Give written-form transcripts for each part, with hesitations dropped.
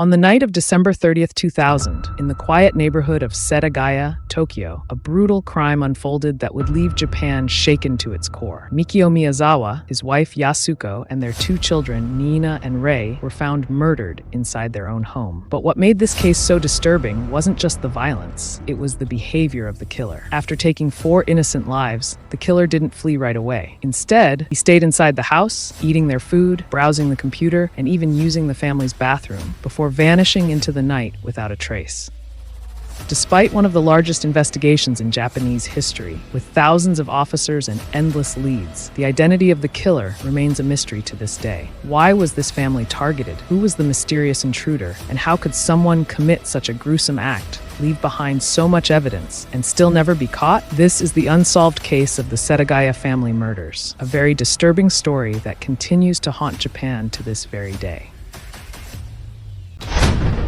On the night of December 30th, 2000, in the quiet neighborhood of Setagaya, Tokyo, a brutal crime unfolded that would leave Japan shaken to its core. Mikio Miyazawa, his wife Yasuko, and their two children, Niina and Rei, were found murdered inside their own home. But what made this case so disturbing wasn't just the violence, it was the behavior of the killer. After taking 4 innocent lives, the killer didn't flee right away. Instead, he stayed inside the house, eating their food, browsing the computer, and even using the family's bathroom, before vanishing into the night without a trace. Despite one of the largest investigations in Japanese history, with thousands of officers and endless leads, the identity of the killer remains a mystery to this day. Why was this family targeted? Who was the mysterious intruder? And how could someone commit such a gruesome act, leave behind so much evidence, and still never be caught? This is the unsolved case of the Setagaya Family Murders, a very disturbing story that continues to haunt Japan to this very day.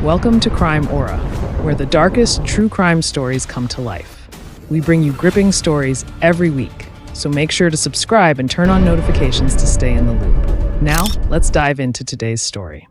Welcome to Crime Aura, where the darkest true crime stories come to life. We bring you gripping stories every week, so make sure to subscribe and turn on notifications to stay in the loop. Now, let's dive into today's story.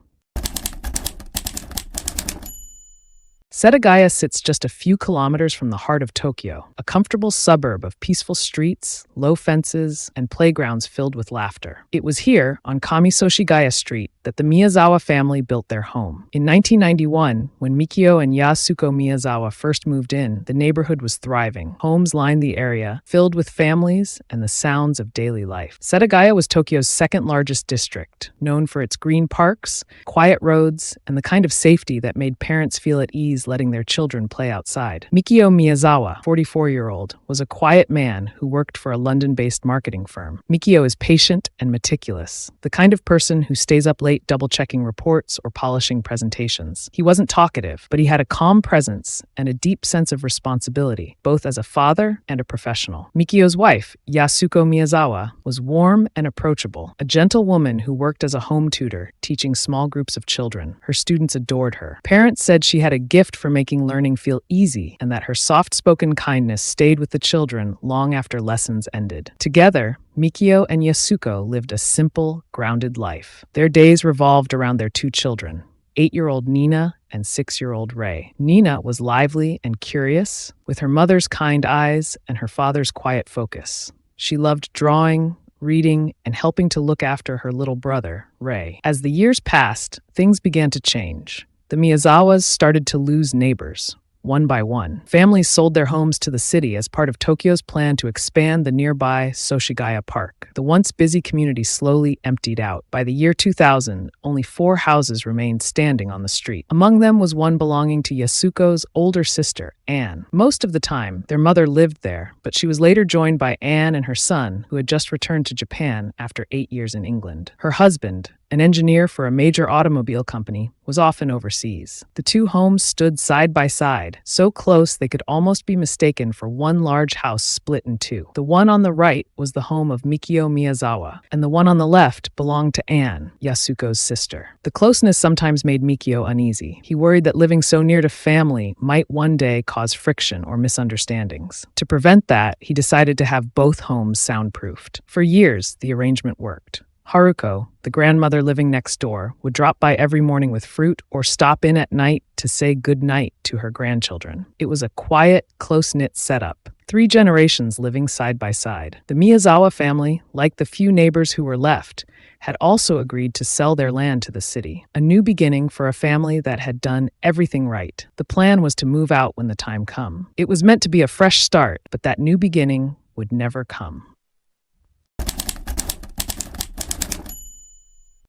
Setagaya sits just a few kilometers from the heart of Tokyo, a comfortable suburb of peaceful streets, low fences, and playgrounds filled with laughter. It was here, on Kamisoshigaya Street, that the Miyazawa family built their home. In 1991, when Mikio and Yasuko Miyazawa first moved in, the neighborhood was thriving. Homes lined the area, filled with families and the sounds of daily life. Setagaya was Tokyo's second-largest district, known for its green parks, quiet roads, and the kind of safety that made parents feel at ease letting their children play outside. Mikio Miyazawa, 44-year-old, was a quiet man who worked for a London-based marketing firm. Mikio is patient and meticulous, the kind of person who stays up late double-checking reports or polishing presentations. He wasn't talkative, but he had a calm presence and a deep sense of responsibility, both as a father and a professional. Mikio's wife, Yasuko Miyazawa, was warm and approachable, a gentle woman who worked as a home tutor, teaching small groups of children. Her students adored her. Parents said she had a gift for making learning feel easy, and that her soft-spoken kindness stayed with the children long after lessons ended. Together, Mikio and Yasuko lived a simple, grounded life. Their days revolved around their two children, 8-year-old Niina and 6-year-old Rei. Niina was lively and curious, with her mother's kind eyes and her father's quiet focus. She loved drawing, reading, and helping to look after her little brother, Rei. As the years passed, things began to change. The Miyazawas started to lose neighbors, one by one. Families sold their homes to the city as part of Tokyo's plan to expand the nearby Soshigaya Park. The once busy community slowly emptied out. By the year 2000, only 4 houses remained standing on the street. Among them was one belonging to Yasuko's older sister, Anne. Most of the time, their mother lived there, but she was later joined by Anne and her son, who had just returned to Japan after 8 years in England. Her husband, an engineer for a major automobile company, was often overseas. The two homes stood side by side, so close they could almost be mistaken for one large house split in two. The one on the right was the home of Mikio Miyazawa, and the one on the left belonged to Anne, Yasuko's sister. The closeness sometimes made Mikio uneasy. He worried that living so near to family might one day cause friction or misunderstandings. To prevent that, he decided to have both homes soundproofed. For years, the arrangement worked. Haruko, the grandmother living next door, would drop by every morning with fruit or stop in at night to say good night to her grandchildren. It was a quiet, close-knit setup, 3 generations living side by side. The Miyazawa family, like the few neighbors who were left, had also agreed to sell their land to the city, a new beginning for a family that had done everything right. The plan was to move out when the time came. It was meant to be a fresh start, but that new beginning would never come.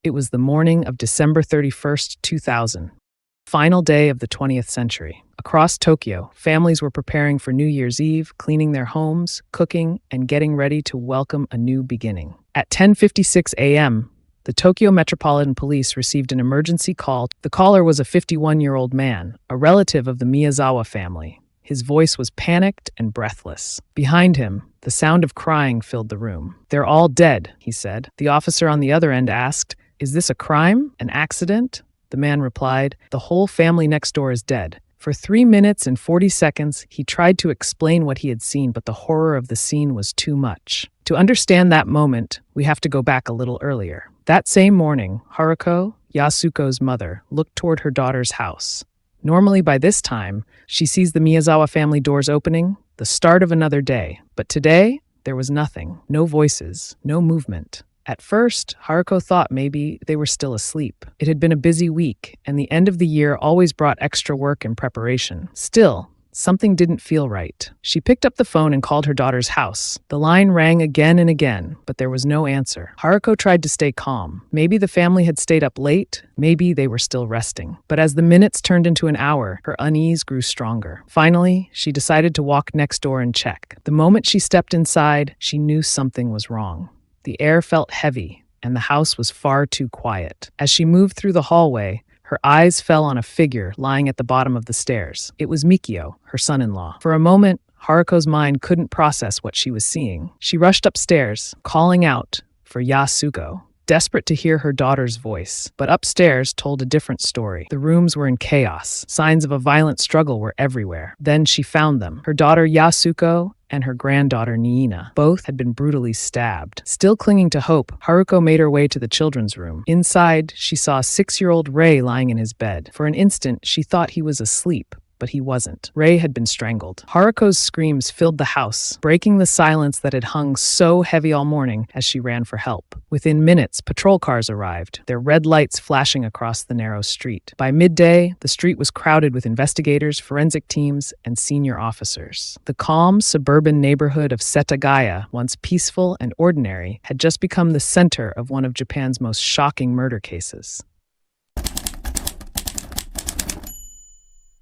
It was the morning of December 31st, 2000, final day of the 20th century. Across Tokyo, families were preparing for New Year's Eve, cleaning their homes, cooking, and getting ready to welcome a new beginning. At 10:56 a.m., the Tokyo Metropolitan Police received an emergency call. The caller was a 51-year-old man, a relative of the Miyazawa family. His voice was panicked and breathless. Behind him, the sound of crying filled the room. "They're all dead," he said. The officer on the other end asked, "Is this a crime? An accident?" The man replied, "The whole family next door is dead." For 3 minutes and 40 seconds, he tried to explain what he had seen, but the horror of the scene was too much. To understand that moment, we have to go back a little earlier. That same morning, Haruko, Yasuko's mother, looked toward her daughter's house. Normally by this time, she sees the Miyazawa family doors opening, the start of another day. But today, there was nothing. No voices, no movement. At first, Haruko thought maybe they were still asleep. It had been a busy week, and the end of the year always brought extra work and preparation. Still, something didn't feel right. She picked up the phone and called her daughter's house. The line rang again and again, but there was no answer. Haruko tried to stay calm. Maybe the family had stayed up late, maybe they were still resting. But as the minutes turned into an hour, her unease grew stronger. Finally, she decided to walk next door and check. The moment she stepped inside, she knew something was wrong. The air felt heavy, and the house was far too quiet. As she moved through the hallway, her eyes fell on a figure lying at the bottom of the stairs. It was Mikio, her son-in-law. For a moment, Haruko's mind couldn't process what she was seeing. She rushed upstairs, calling out for Yasuko, desperate to hear her daughter's voice. But upstairs told a different story. The rooms were in chaos. Signs of a violent struggle were everywhere. Then she found them. Her daughter Yasuko and her granddaughter Niina. Both had been brutally stabbed. Still clinging to hope, Haruko made her way to the children's room. Inside, she saw 6-year-old Rei lying in his bed. For an instant, she thought he was asleep, but he wasn't. Rei had been strangled. Haruko's screams filled the house, breaking the silence that had hung so heavy all morning as she ran for help. Within minutes, patrol cars arrived, their red lights flashing across the narrow street. By midday, the street was crowded with investigators, forensic teams, and senior officers. The calm, suburban neighborhood of Setagaya, once peaceful and ordinary, had just become the center of one of Japan's most shocking murder cases.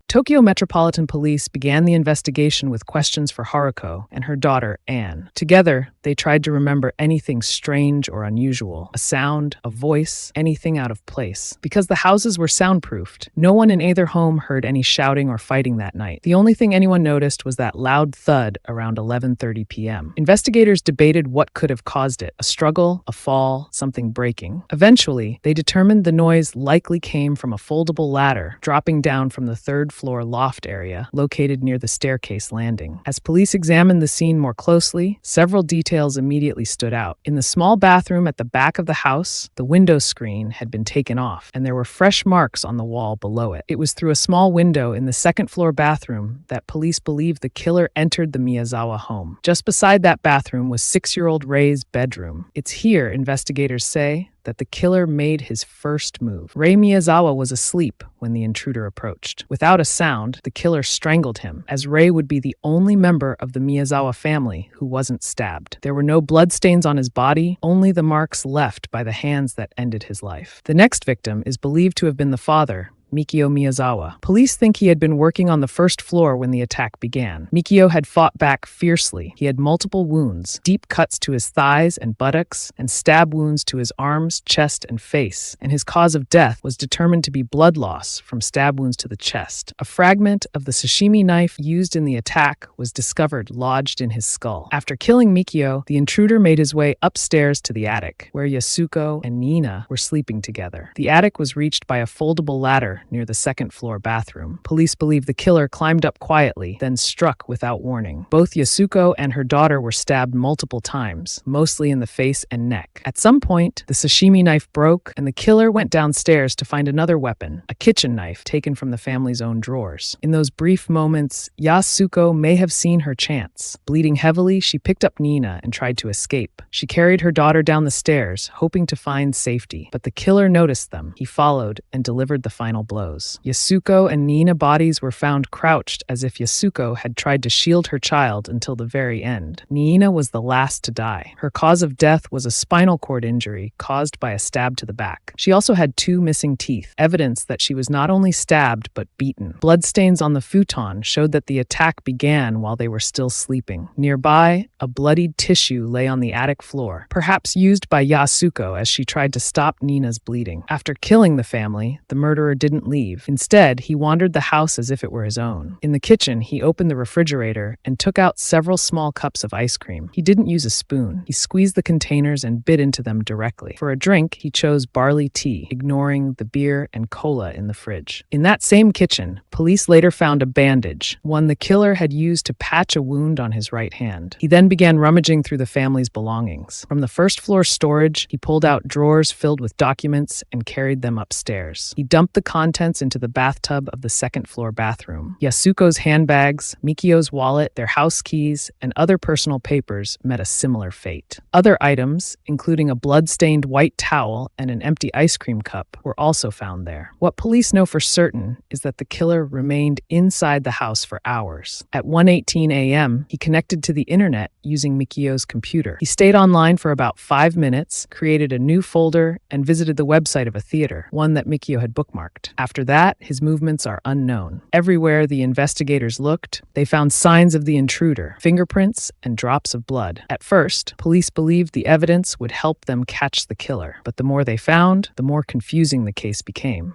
Tokyo Metropolitan Police began the investigation with questions for Haruko and her daughter, Anne. Together, they tried to remember anything strange or unusual, a sound, a voice, anything out of place. Because the houses were soundproofed, no one in either home heard any shouting or fighting that night. The only thing anyone noticed was that loud thud around 11:30 p.m. Investigators debated what could have caused it, a struggle, a fall, something breaking. Eventually, they determined the noise likely came from a foldable ladder dropping down from the third-floor loft area located near the staircase landing. As police examined the scene more closely, several details immediately stood out. In the small bathroom at the back of the house, the window screen had been taken off, and there were fresh marks on the wall below it. It was through a small window in the second-floor bathroom that police believed the killer entered the Miyazawa home. Just beside that bathroom was 6-year-old Rei's bedroom. It's here, investigators say, that the killer made his first move. Rei Miyazawa was asleep when the intruder approached. Without a sound, the killer strangled him, as Rei would be the only member of the Miyazawa family who wasn't stabbed. There were no bloodstains on his body, only the marks left by the hands that ended his life. The next victim is believed to have been the father, Mikio Miyazawa. Police think he had been working on the first floor when the attack began. Mikio had fought back fiercely. He had multiple wounds, deep cuts to his thighs and buttocks, and stab wounds to his arms, chest, and face, and his cause of death was determined to be blood loss from stab wounds to the chest. A fragment of the sashimi knife used in the attack was discovered lodged in his skull. After killing Mikio, the intruder made his way upstairs to the attic, where Yasuko and Niina were sleeping together. The attic was reached by a foldable ladder near the second-floor bathroom. Police believe the killer climbed up quietly, then struck without warning. Both Yasuko and her daughter were stabbed multiple times, mostly in the face and neck. At some point, the sashimi knife broke, and the killer went downstairs to find another weapon, a kitchen knife taken from the family's own drawers. In those brief moments, Yasuko may have seen her chance. Bleeding heavily, she picked up Niina and tried to escape. She carried her daughter down the stairs, hoping to find safety. But the killer noticed them. He followed and delivered the final blows. Yasuko and Niina bodies were found crouched as if Yasuko had tried to shield her child until the very end. Niina was the last to die. Her cause of death was a spinal cord injury caused by a stab to the back. She also had 2 missing teeth, evidence that she was not only stabbed but beaten. Bloodstains on the futon showed that the attack began while they were still sleeping. Nearby, a bloodied tissue lay on the attic floor, perhaps used by Yasuko as she tried to stop Nina's bleeding. After killing the family, the murderer didn't didn't leave. Instead, he wandered the house as if it were his own. In the kitchen, he opened the refrigerator and took out several small cups of ice cream. He didn't use a spoon. He squeezed the containers and bit into them directly. For a drink, he chose barley tea, ignoring the beer and cola in the fridge. In that same kitchen, police later found a bandage, one the killer had used to patch a wound on his right hand. He then began rummaging through the family's belongings. From the first-floor storage, he pulled out drawers filled with documents and carried them upstairs. He dumped the contents into the bathtub of the second-floor bathroom. Yasuko's handbags, Mikio's wallet, their house keys, and other personal papers met a similar fate. Other items, including a blood-stained white towel and an empty ice cream cup, were also found there. What police know for certain is that the killer remained inside the house for hours. At 1:18 a.m., he connected to the internet using Mikio's computer. He stayed online for about 5 minutes, created a new folder, and visited the website of a theater, one that Mikio had bookmarked. After that, his movements are unknown. Everywhere the investigators looked, they found signs of the intruder, fingerprints and drops of blood. At first, police believed the evidence would help them catch the killer, but the more they found, the more confusing the case became.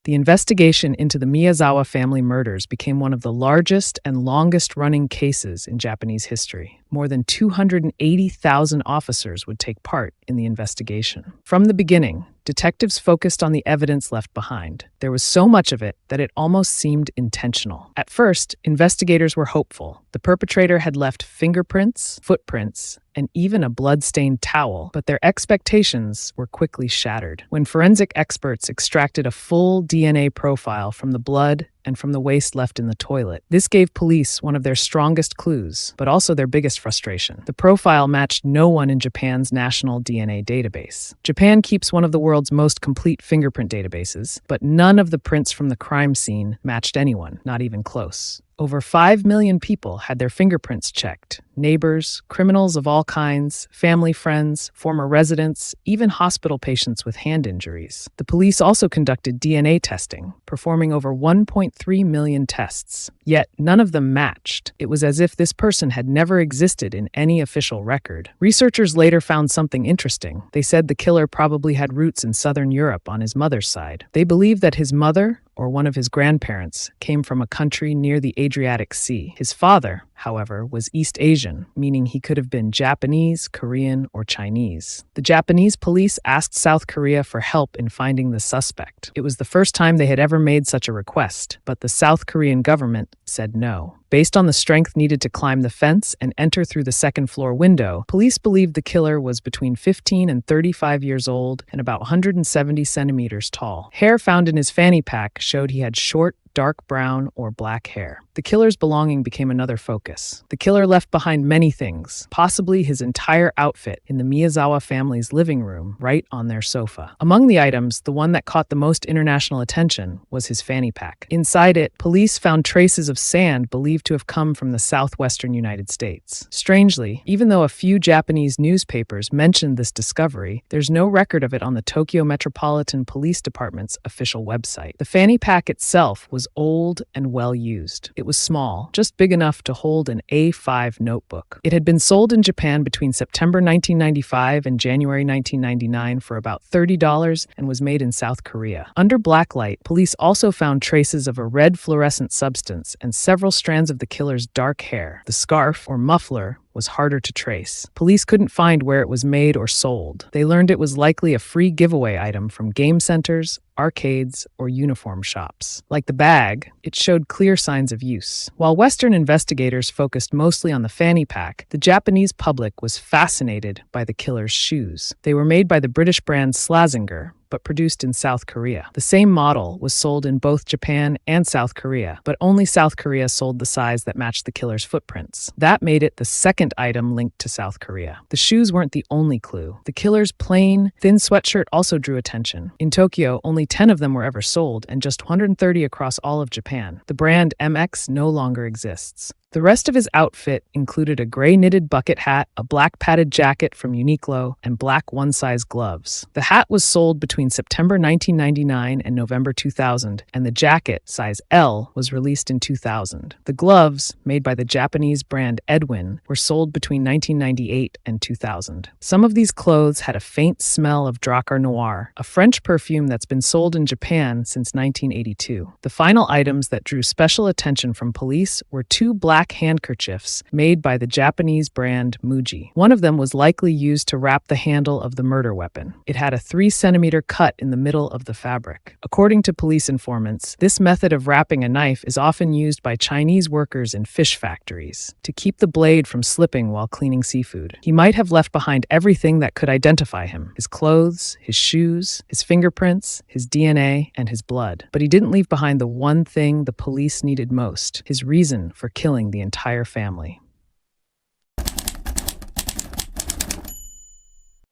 The investigation into the Miyazawa family murders became one of the largest and longest-running cases in Japanese history. More than 280,000 officers would take part in the investigation. From the beginning, detectives focused on the evidence left behind. There was so much of it that it almost seemed intentional. At first, investigators were hopeful. The perpetrator had left fingerprints, footprints, and even a blood-stained towel, but their expectations were quickly shattered. When forensic experts extracted a full DNA profile from the blood and from the waste left in the toilet, this gave police one of their strongest clues, but also their biggest frustration. The profile matched no one in Japan's national DNA database. Japan keeps one of the world's most complete fingerprint databases, but none of the prints from the crime scene matched anyone, not even close. Over 5 million people had their fingerprints checked. Neighbors, criminals of all kinds, family friends, former residents, even hospital patients with hand injuries. The police also conducted DNA testing, performing over 1.3 million tests. Yet none of them matched. It was as if this person had never existed in any official record. Researchers later found something interesting. They said the killer probably had roots in southern Europe on his mother's side. They believed that his mother, or one of his grandparents, came from a country near the Adriatic Sea. His father, however, was East Asian, meaning he could have been Japanese, Korean, or Chinese. The Japanese police asked South Korea for help in finding the suspect. It was the first time they had ever made such a request, but the South Korean government said no. Based on the strength needed to climb the fence and enter through the second-floor window, police believed the killer was between 15 and 35 years old and about 170 centimeters tall. Hair found in his fanny pack showed he had short, dark brown or black hair. The killer's belonging became another focus. The killer left behind many things, possibly his entire outfit in the Miyazawa family's living room, right on their sofa. Among the items, the one that caught the most international attention was his fanny pack. Inside it, police found traces of sand believed to have come from the southwestern United States. Strangely, even though a few Japanese newspapers mentioned this discovery, there's no record of it on the Tokyo Metropolitan Police Department's official website. The fanny pack itself was old and well used. It was small, just big enough to hold an A5 notebook. It had been sold in Japan between September 1995 and January 1999 for about $30 and was made in South Korea. Under blacklight, police also found traces of a red fluorescent substance and several strands of the killer's dark hair. The scarf, or muffler, was harder to trace. Police couldn't find where it was made or sold. They learned it was likely a free giveaway item from game centers, arcades, or uniform shops. Like the bag, it showed clear signs of use. While Western investigators focused mostly on the fanny pack, the Japanese public was fascinated by the killer's shoes. They were made by the British brand Slazenger, but produced in South Korea. The same model was sold in both Japan and South Korea, but only South Korea sold the size that matched the killer's footprints. That made it the second item linked to South Korea. The shoes weren't the only clue. The killer's plain, thin sweatshirt also drew attention. In Tokyo, only 10 of them were ever sold, and just 130 across all of Japan. The brand MX no longer exists. The rest of his outfit included a gray knitted bucket hat, a black padded jacket from Uniqlo, and black one-size gloves. The hat was sold between September 1999 and November 2000, and the jacket, size L, was released in 2000. The gloves, made by the Japanese brand Edwin, were sold between 1998 and 2000. Some of these clothes had a faint smell of Drakkar Noir, a French perfume that's been sold in Japan since 1982. The final items that drew special attention from police were two black handkerchiefs made by the Japanese brand Muji. One of them was likely used to wrap the handle of the murder weapon. It had a 3-centimeter cut in the middle of the fabric. According to police informants, this method of wrapping a knife is often used by Chinese workers in fish factories to keep the blade from slipping while cleaning seafood. He might have left behind everything that could identify him: his clothes, his shoes, his fingerprints, his DNA, and his blood. But he didn't leave behind the one thing the police needed most: his reason for killing the entire family.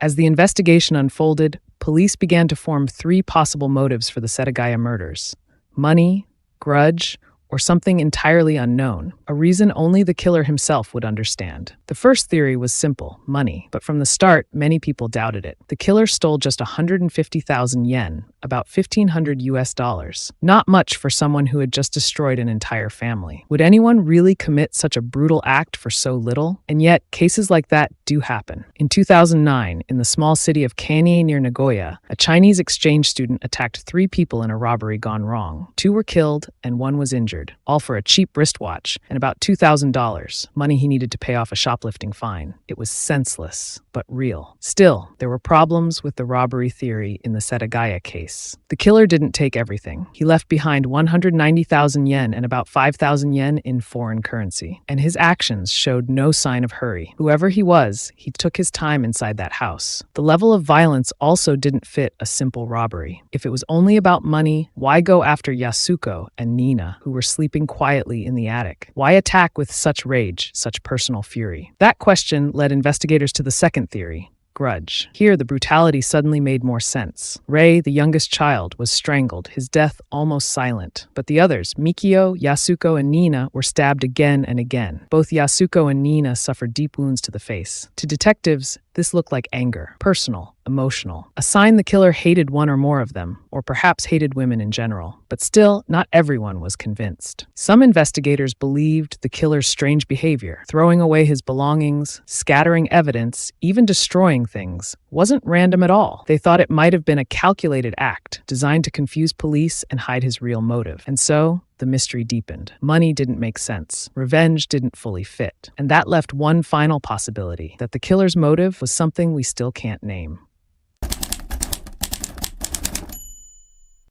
As the investigation unfolded, police began to form 3 possible motives for the Setagaya murders: money, grudge, or something entirely unknown, a reason only the killer himself would understand. The first theory was simple: money, but from the start, many people doubted it. The killer stole just 150,000 yen, about $1,500. Not much for someone who had just destroyed an entire family. Would anyone really commit such a brutal act for so little? And yet, cases like that do happen. In 2009, in the small city of Kanye near Nagoya, a Chinese exchange student attacked 3 people in a robbery gone wrong. 2 were killed and 1 was injured, all for a cheap wristwatch and about $2,000, money he needed to pay off a shoplifting fine. It was senseless, but real. Still, there were problems with the robbery theory in the Setagaya case. The killer didn't take everything. He left behind 190,000 yen and about 5,000 yen in foreign currency, and his actions showed no sign of hurry. Whoever he was, he took his time inside that house. The level of violence also didn't fit a simple robbery. If it was only about money, why go after Yasuko and Niina, who were sleeping quietly in the attic? Why attack with such rage, such personal fury? That question led investigators to the second theory: grudge. Here, the brutality suddenly made more sense. Rei, the youngest child, was strangled, his death almost silent. But the others, Mikio, Yasuko, and Niina, were stabbed again and again. Both Yasuko and Niina suffered deep wounds to the face. To detectives, this looked like anger, personal, emotional, a sign the killer hated one or more of them, or perhaps hated women in general. But still, not everyone was convinced. Some investigators believed the killer's strange behavior, throwing away his belongings, scattering evidence, even destroying things, wasn't random at all. They thought it might have been a calculated act, designed to confuse police and hide his real motive. And so, the mystery deepened. Money didn't make sense. Revenge didn't fully fit. And that left one final possibility: that the killer's motive was something we still can't name.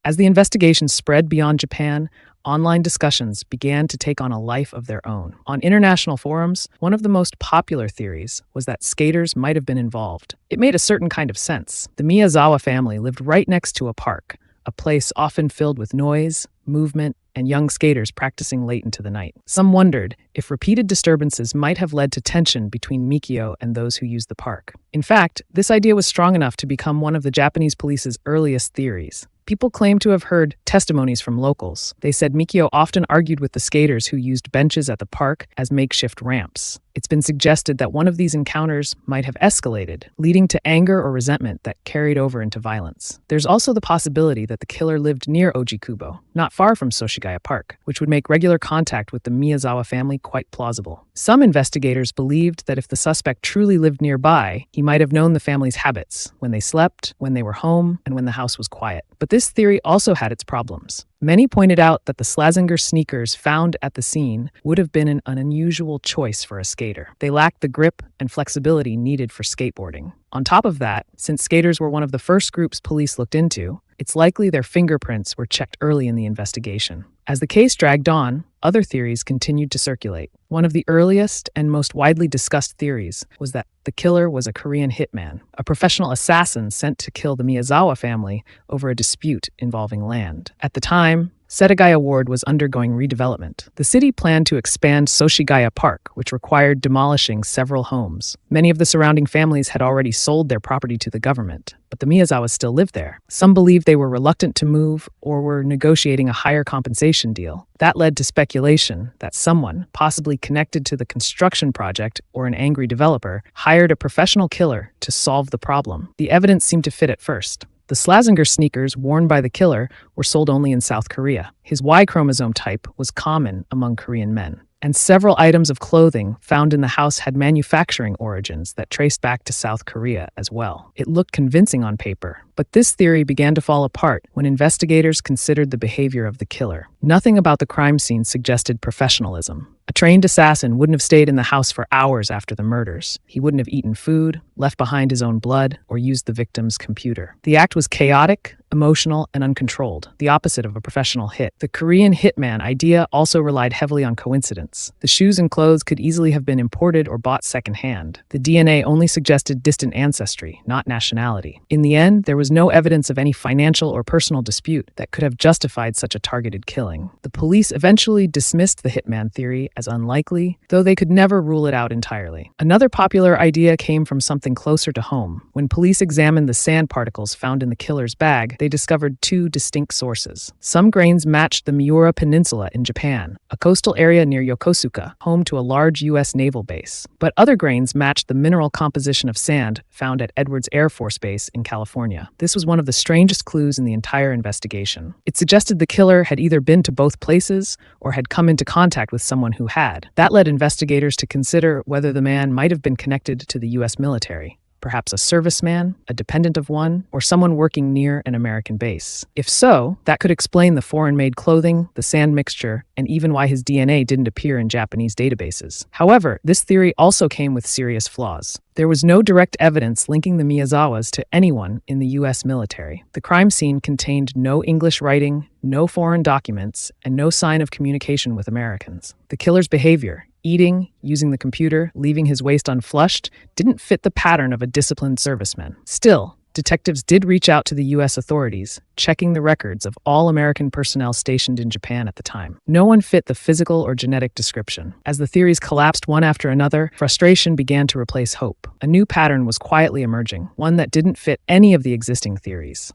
As the investigation spread beyond Japan, online discussions began to take on a life of their own. On international forums, one of the most popular theories was that skaters might have been involved. It made a certain kind of sense. The Miyazawa family lived right next to a park, a place often filled with noise, movement, and young skaters practicing late into the night. Some wondered if repeated disturbances might have led to tension between Mikio and those who used the park. In fact, this idea was strong enough to become one of the Japanese police's earliest theories. People claim to have heard testimonies from locals. They said Mikio often argued with the skaters who used benches at the park as makeshift ramps. It's been suggested that one of these encounters might have escalated, leading to anger or resentment that carried over into violence. There's also the possibility that the killer lived near Ojikubo, not far from Soshigaya Park, which would make regular contact with the Miyazawa family quite plausible. Some investigators believed that if the suspect truly lived nearby, he might have known the family's habits: when they slept, when they were home, and when the house was quiet. But this theory also had its problems. Many pointed out that the Slazenger sneakers found at the scene would have been an unusual choice for a skater. They lacked the grip and flexibility needed for skateboarding. On top of that, since skaters were one of the first groups police looked into, it's likely their fingerprints were checked early in the investigation. As the case dragged on, other theories continued to circulate. One of the earliest and most widely discussed theories was that the killer was a Korean hitman, a professional assassin sent to kill the Miyazawa family over a dispute involving land. At the time, Setagaya Ward was undergoing redevelopment. The city planned to expand Soshigaya Park, which required demolishing several homes. Many of the surrounding families had already sold their property to the government, but the Miyazawas still lived there. Some believed they were reluctant to move or were negotiating a higher compensation deal. That led to speculation that someone, possibly connected to the construction project or an angry developer, hired a professional killer to solve the problem. The evidence seemed to fit at first. The Slazenger sneakers worn by the killer were sold only in South Korea. His Y chromosome type was common among Korean men. And several items of clothing found in the house had manufacturing origins that traced back to South Korea as well. It looked convincing on paper, but this theory began to fall apart when investigators considered the behavior of the killer. Nothing about the crime scene suggested professionalism. A trained assassin wouldn't have stayed in the house for hours after the murders. He wouldn't have eaten food, left behind his own blood, or used the victim's computer. The act was chaotic, emotional, and uncontrolled, the opposite of a professional hit. The Korean hitman idea also relied heavily on coincidence. The shoes and clothes could easily have been imported or bought secondhand. The DNA only suggested distant ancestry, not nationality. In the end, there was no evidence of any financial or personal dispute that could have justified such a targeted killing. The police eventually dismissed the hitman theory as unlikely, though they could never rule it out entirely. Another popular idea came from something closer to home. When police examined the sand particles found in the killer's bag, they discovered two distinct sources. Some grains matched the Miura Peninsula in Japan, a coastal area near Yokosuka, home to a large U.S. naval base. But other grains matched the mineral composition of sand found at Edwards Air Force Base in California. This was one of the strangest clues in the entire investigation. It suggested the killer had either been to both places or had come into contact with someone who had. That led investigators to consider whether the man might have been connected to the U.S. military. Perhaps a serviceman, a dependent of one, or someone working near an American base. If so, that could explain the foreign-made clothing, the sand mixture, and even why his DNA didn't appear in Japanese databases. However, this theory also came with serious flaws. There was no direct evidence linking the Miyazawas to anyone in the U.S. military. The crime scene contained no English writing, no foreign documents, and no sign of communication with Americans. The killer's behavior, eating, using the computer, leaving his waist unflushed, didn't fit the pattern of a disciplined serviceman. Still, detectives did reach out to the U.S. authorities, checking the records of all American personnel stationed in Japan at the time. No one fit the physical or genetic description. As the theories collapsed one after another, frustration began to replace hope. A new pattern was quietly emerging, one that didn't fit any of the existing theories.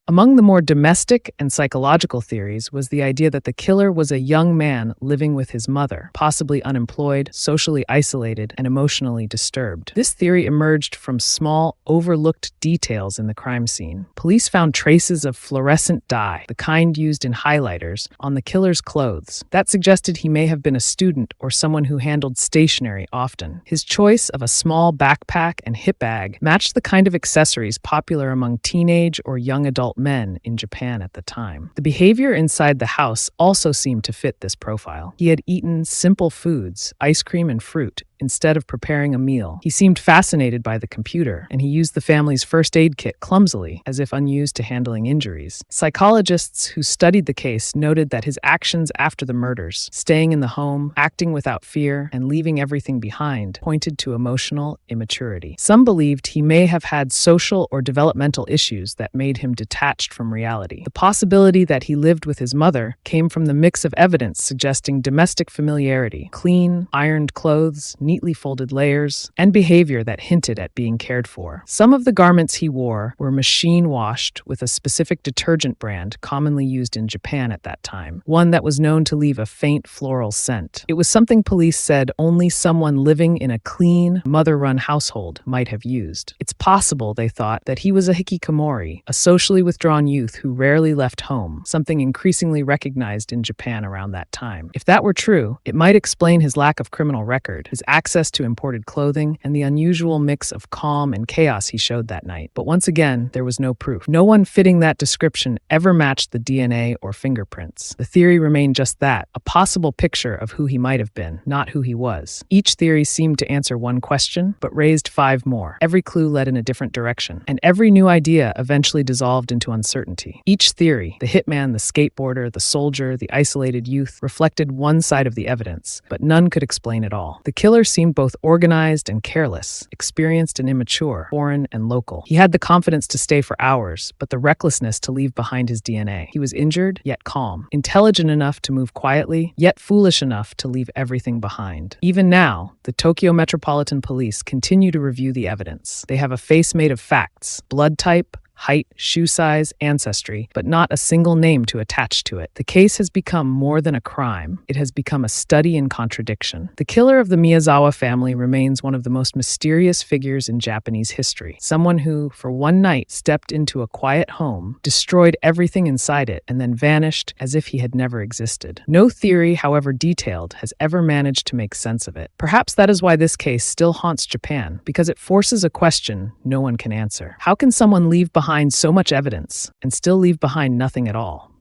Among the more domestic and psychological theories was the idea that the killer was a young man living with his mother, possibly unemployed, socially isolated, and emotionally disturbed. This theory emerged from small, overlooked details in the crime scene. Police found traces of fluorescent dye, the kind used in highlighters, on the killer's clothes. That suggested he may have been a student or someone who handled stationery often. His choice of a small backpack and hip bag matched the kind of accessories popular among teenage or young adult men in Japan at the time. The behavior inside the house also seemed to fit this profile. He had eaten simple foods, ice cream and fruit, instead of preparing a meal. He seemed fascinated by the computer, and he used the family's first aid kit clumsily, as if unused to handling injuries. Psychologists who studied the case noted that his actions after the murders, staying in the home, acting without fear, and leaving everything behind, pointed to emotional immaturity. Some believed he may have had social or developmental issues that made him detached from reality. The possibility that he lived with his mother came from the mix of evidence suggesting domestic familiarity, clean, ironed clothes, neatly folded layers, and behavior that hinted at being cared for. Some of the garments he wore were machine washed with a specific detergent brand commonly used in Japan at that time, one that was known to leave a faint floral scent. It was something police said only someone living in a clean, mother-run household might have used. It's possible, they thought, that he was a hikikomori, a socially withdrawn youth who rarely left home, something increasingly recognized in Japan around that time. If that were true, it might explain his lack of criminal record, his access to imported clothing, and the unusual mix of calm and chaos he showed that night. But once again, there was no proof. No one fitting that description ever matched the DNA or fingerprints. The theory remained just that, a possible picture of who he might have been, not who he was. Each theory seemed to answer one question, but raised 5 more. Every clue led in a different direction, and every new idea eventually dissolved into uncertainty. Each theory, the hitman, the skateboarder, the soldier, the isolated youth, reflected one side of the evidence, but none could explain it all. The killer seemed both organized and careless, experienced and immature, foreign and local. He had the confidence to stay for hours, but the recklessness to leave behind his DNA. He was injured, yet calm, intelligent enough to move quietly, yet foolish enough to leave everything behind. Even now, the Tokyo Metropolitan Police continue to review the evidence. They have a face made of facts, blood type, height, shoe size, ancestry, but not a single name to attach to it. The case has become more than a crime. It has become a study in contradiction. The killer of the Miyazawa family remains one of the most mysterious figures in Japanese history. Someone who, for one night, stepped into a quiet home, destroyed everything inside it, and then vanished as if he had never existed. No theory, however detailed, has ever managed to make sense of it. Perhaps that is why this case still haunts Japan, because it forces a question no one can answer. How can someone leave behind so much evidence and still leave behind nothing at all?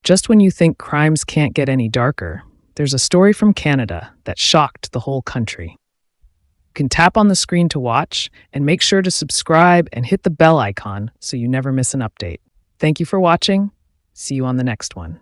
Just when you think crimes can't get any darker, there's a story from Canada that shocked the whole country. You can tap on the screen to watch and make sure to subscribe and hit the bell icon so you never miss an update. Thank you for watching. See you on the next one.